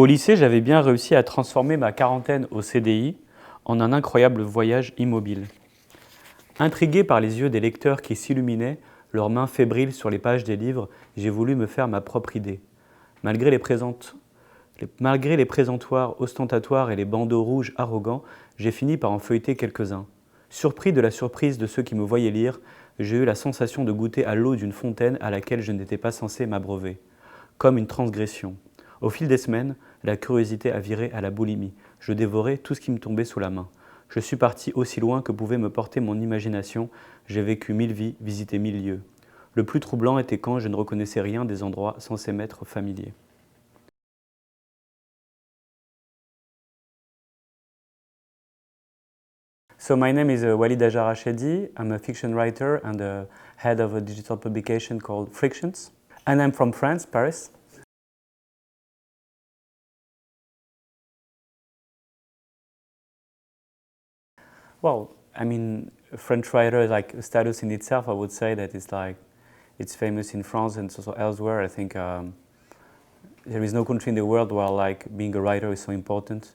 Au lycée, j'avais bien réussi à transformer ma quarantaine au CDI en un incroyable voyage immobile. Intrigué par les yeux des lecteurs qui s'illuminaient, leurs mains fébriles sur les pages des livres, j'ai voulu me faire ma propre idée. Malgré les présentoirs ostentatoires et les bandeaux rouges arrogants, j'ai fini par en feuilleter quelques-uns. Surpris de la surprise de ceux qui me voyaient lire, j'ai eu la sensation de goûter à l'eau d'une fontaine à laquelle je n'étais pas censé m'abreuver. Comme une transgression. Au fil des semaines, la curiosité a viré à la boulimie. Je dévorais tout ce qui me tombait sous la main. Je suis parti aussi loin que pouvait me porter mon imagination. J'ai vécu 1000 vies, visité 1000 lieux. Le plus troublant était quand je ne reconnaissais rien des endroits censés m'être familiers. So my name is Walid HAJAR RACHEDI. I'm a fiction writer and the head of a digital publication called Frictions. And I'm from France, Paris. Well, I mean, a French writer is like a status in itself. I would say that it's famous in France and also elsewhere. I think there is no country in the world where like being a writer is so important,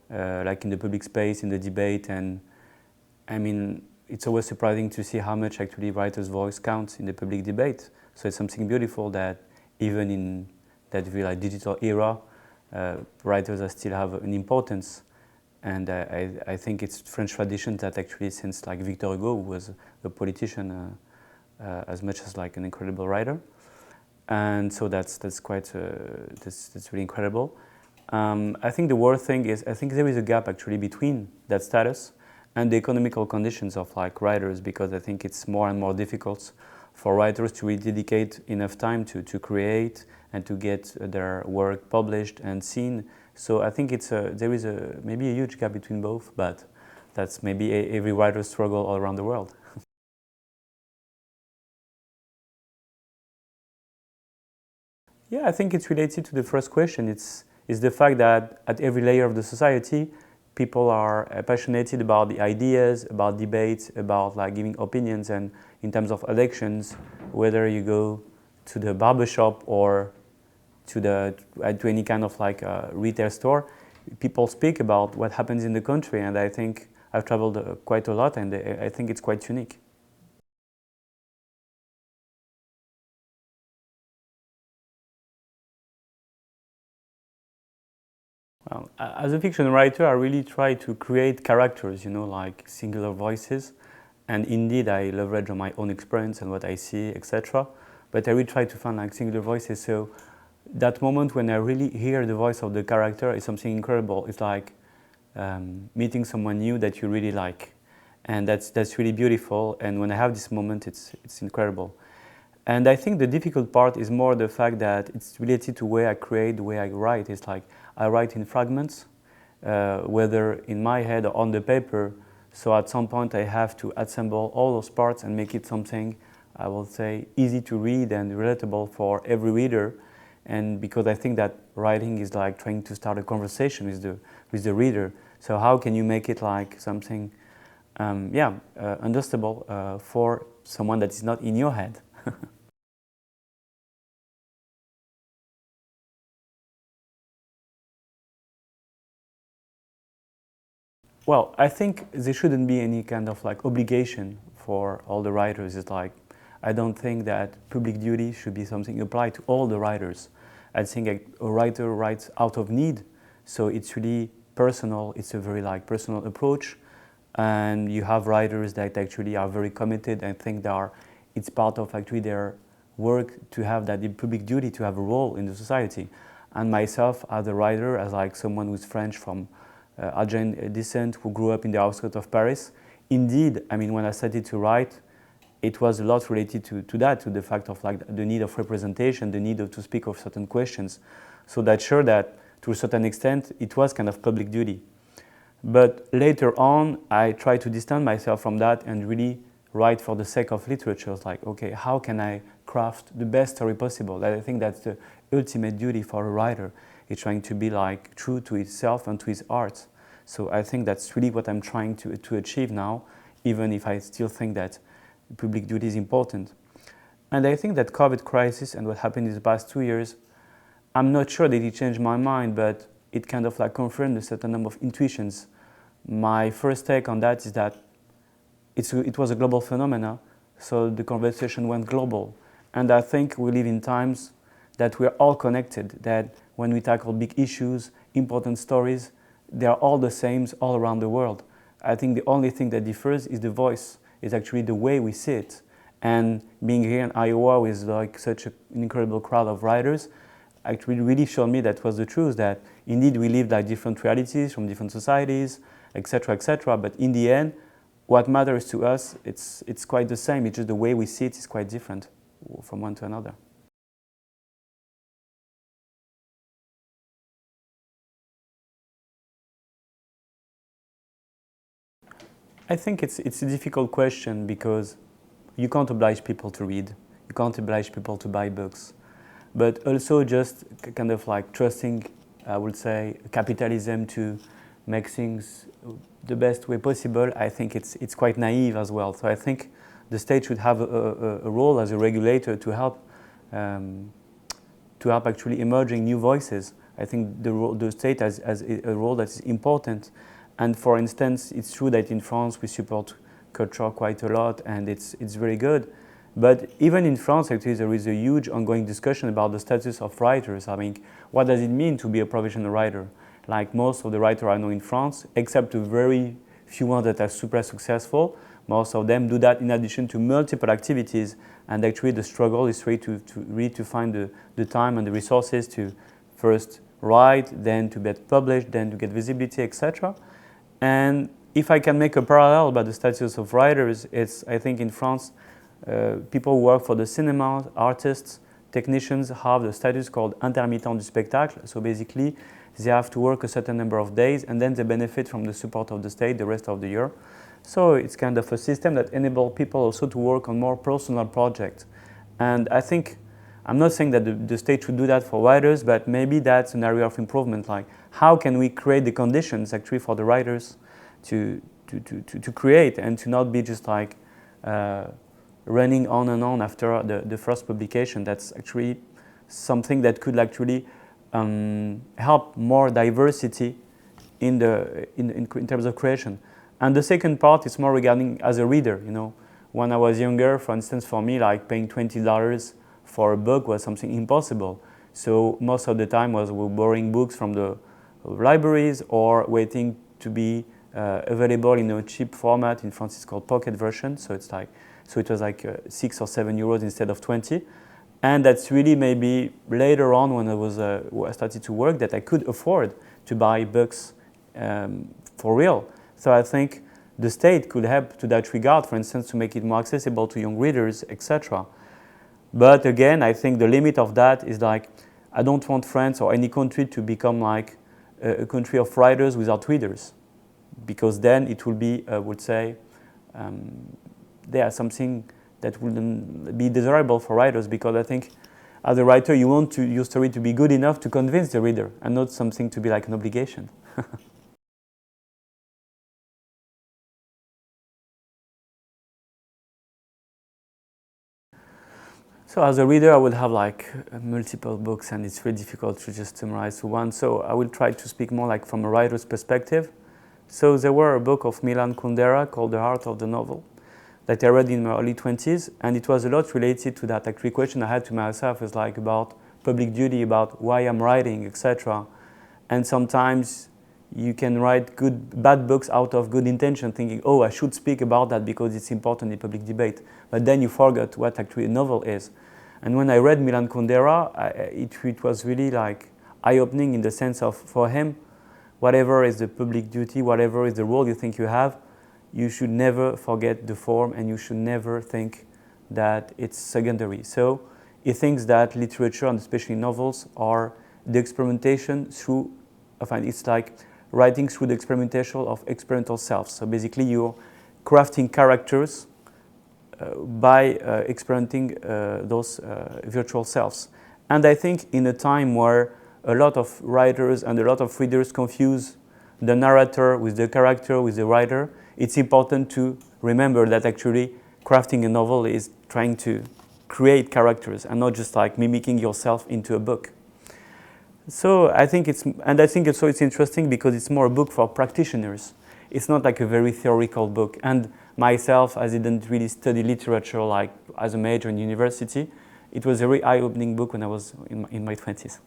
like in the public space, in the debate, and I mean, it's always surprising to see how much actually writers' voice counts in the public debate. So it's something beautiful that even in that very like digital era, writers still have an importance. And I think it's French tradition that actually since like Victor Hugo, who was a politician as much as like an incredible writer. And so that's quite, that's really incredible. I think the worst thing is, I think there is a gap actually between that status and the economical conditions of like writers, because I think it's more and more difficult for writers to really dedicate enough time to create and to get their work published and seen. So I think there is maybe a huge gap between both, but that's maybe every writer's struggle all around the world. Yeah, I think it's related to the first question. It's the fact that at every layer of the society, people are passionate about the ideas, about debates, about like giving opinions, and in terms of elections, whether you go to the barbershop or to any kind of like retail store, people speak about what happens in the country, and I think I've traveled quite a lot, and I think it's quite unique. Well, as a fiction writer, I really try to create characters, you know, like singular voices, and indeed I leverage on my own experience and what I see, etc. But I really try to find like singular voices. So that moment when I really hear the voice of the character is something incredible. It's like meeting someone new that you really like, and that's really beautiful. And when I have this moment, it's incredible. And I think the difficult part is more the fact that it's related to where I create, the way I write. It's like I write in fragments, whether in my head or on the paper. So at some point I have to assemble all those parts and make it something, I will say, easy to read and relatable for every reader. And because I think that writing is like trying to start a conversation with the reader. So how can you make it like something, understandable for someone that is not in your head? Well, I think there shouldn't be any kind of like obligation for all the writers. It's like, I don't think that public duty should be something applied to all the writers. I think a writer writes out of need, so it's really personal. It's a very like personal approach, and you have writers that actually are very committed and think it's part of actually their work to have that public duty, to have a role in the society. And myself as a writer, as like someone who's French from Algerian descent, who grew up in the outskirts of Paris, indeed, I mean, when I started to write, it was a lot related to that, to the fact of like the need of representation, the need to speak of certain questions. So that's sure that to a certain extent, it was kind of public duty. But later on, I tried to distance myself from that and really write for the sake of literature. It's like, okay, how can I craft the best story possible? I think that's the ultimate duty for a writer. It's trying to be like true to itself and to his art. So I think that's really what I'm trying to achieve now, even if I still think that public duty is important. And I think that COVID crisis and what happened in the past 2 years, I'm not sure that it changed my mind, but it kind of like confirmed a certain number of intuitions. My first take on that is that it was a global phenomena, so the conversation went global. And I think we live in times that we're all connected, that when we tackle big issues, important stories, they are all the same all around the world. I think the only thing that differs is the voice, is actually the way we see it. And being here in Iowa with like such an incredible crowd of writers, actually really showed me that was the truth, that indeed we live like different realities from different societies, etc., etc. But in the end, what matters to us, it's quite the same. It's just the way we see it is quite different from one to another. I think it's a difficult question because you can't oblige people to read. You can't oblige people to buy books. But also just kind of like trusting, I would say, capitalism to make things the best way possible, I think it's quite naive as well. So I think the state should have a role as a regulator to help actually emerging new voices. I think the state has a role that is important. And for instance, it's true that in France we support culture quite a lot, and it's very good. But even in France, actually, there is a huge ongoing discussion about the status of writers. I mean, what does it mean to be a professional writer? Like most of the writers I know in France, except a very few ones that are super successful, most of them do that in addition to multiple activities. And actually, the struggle is really to find the time and the resources to first write, then to get published, then to get visibility, etc. And if I can make a parallel about the status of writers, it's, I think in France, people who work for the cinema, artists, technicians have the status called intermittent du spectacle. So basically, they have to work a certain number of days and then they benefit from the support of the state the rest of the year. So it's kind of a system that enables people also to work on more personal projects. And I think, I'm not saying that the state should do that for writers, but maybe that's an area of improvement. Like, how can we create the conditions actually for the writers to create and to not be just like running on and on after the first publication? That's actually something that could actually help more diversity in terms of creation. And the second part is more regarding as a reader. You know, when I was younger, for instance, for me, like paying $20 for a book was something impossible. So most of the time was borrowing books from the libraries or waiting to be available in a cheap format. In France, it's called pocket version. So it's like, so it was like 6 or 7 euros instead of 20. And that's really maybe later on when I started to work that I could afford to buy books for real. So I think the state could help to that regard, for instance, to make it more accessible to young readers, etc. But again, I think the limit of that is like, I don't want France or any country to become like a country of writers without readers, because then it will be, I would say, something that wouldn't be desirable for writers, because I think as a writer you want your story to be good enough to convince the reader and not something to be like an obligation. So as a reader I would have like multiple books, and it's very difficult to just summarize to one. So I will try to speak more like from a writer's perspective. So there were a book of Milan Kundera called The Heart of the Novel that I read in my early 20s, and it was a lot related to that actually question I had to myself, is like about public duty, about why I'm writing, etc. And sometimes you can write bad books out of good intention, thinking, oh, I should speak about that because it's important in public debate. But then you forget what actually a novel is. And when I read Milan Kundera, it was really like eye-opening in the sense of, for him, whatever is the public duty, whatever is the role you think you have, you should never forget the form, and you should never think that it's secondary. So he thinks that literature, and especially novels, are the experimentation through, it's like writing through the experimentation of experimental selves. So basically you're crafting characters by experimenting those virtual selves. And I think in a time where a lot of writers and a lot of readers confuse the narrator with the character, with the writer, it's important to remember that actually crafting a novel is trying to create characters and not just like mimicking yourself into a book. So I think it's interesting because it's more a book for practitioners. It's not like a very theoretical book. And myself, I didn't really study literature like as a major in university. It was a very eye-opening book when I was in my 20s.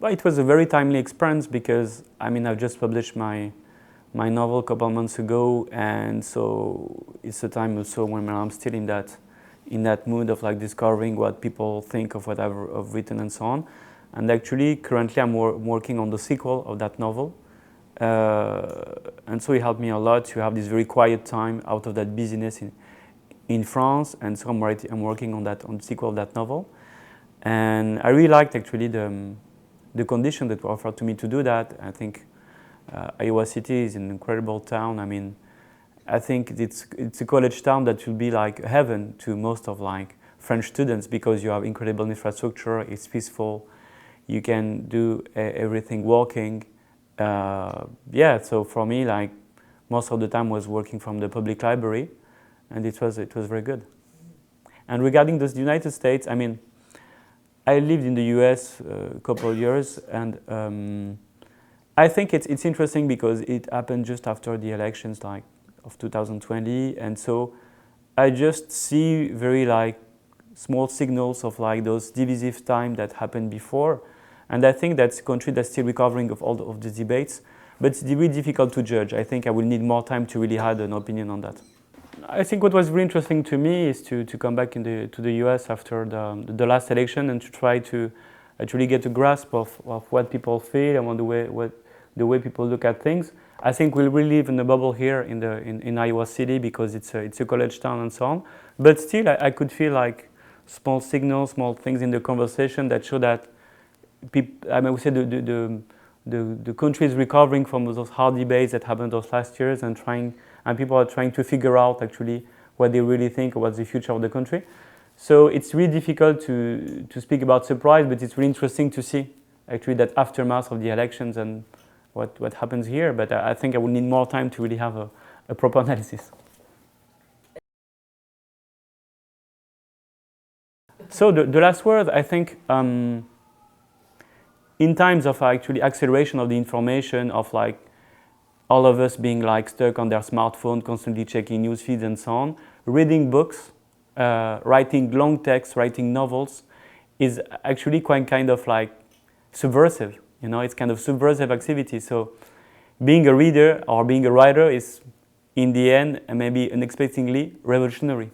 Well, it was a very timely experience because I've just published my novel a couple of months ago, and so it's a time also when I'm still in that mood of like discovering what people think of what I've written and so on. And actually, currently I'm working on the sequel of that novel, and so it helped me a lot to have this very quiet time out of that busyness in France. And so I'm working on the sequel of that novel, and I really liked actually the condition that were offered to me to do that. I think Iowa City is an incredible town. I think it's a college town that will be like heaven to most of like French students because you have incredible infrastructure, it's peaceful, you can do everything walking. Yeah, so for me, like most of the time was working from the public library, and it was very good. And regarding the United States, I lived in the US a couple of years, and I think it's interesting because it happened just after the elections like of 2020, and so I just see very like small signals of like those divisive time that happened before, and I think that's a country that's still recovering of all of the debates, but it's really difficult to judge. I think I will need more time to really have an opinion on that. I think what was really interesting to me is to come back to the US after the last election and to try to actually get a grasp of what people feel and the way people look at things. I think we really live in a bubble here in Iowa City because it's a college town and so on. But still, I could feel like small signals, small things in the conversation that show that we say the country is recovering from those hard debates that happened those last years and people are trying to figure out actually what they really think or what's the future of the country. So it's really difficult to speak about surprise, but it's really interesting to see actually that aftermath of the elections and what happens here. But I think I will need more time to really have a proper analysis. So the last word, I think, in times of actually acceleration of the information, of like all of us being like stuck on their smartphone, constantly checking news feeds and so on, reading books, writing long texts, writing novels is actually quite kind of like subversive. It's kind of subversive activity. So being a reader or being a writer is in the end maybe unexpectedly revolutionary.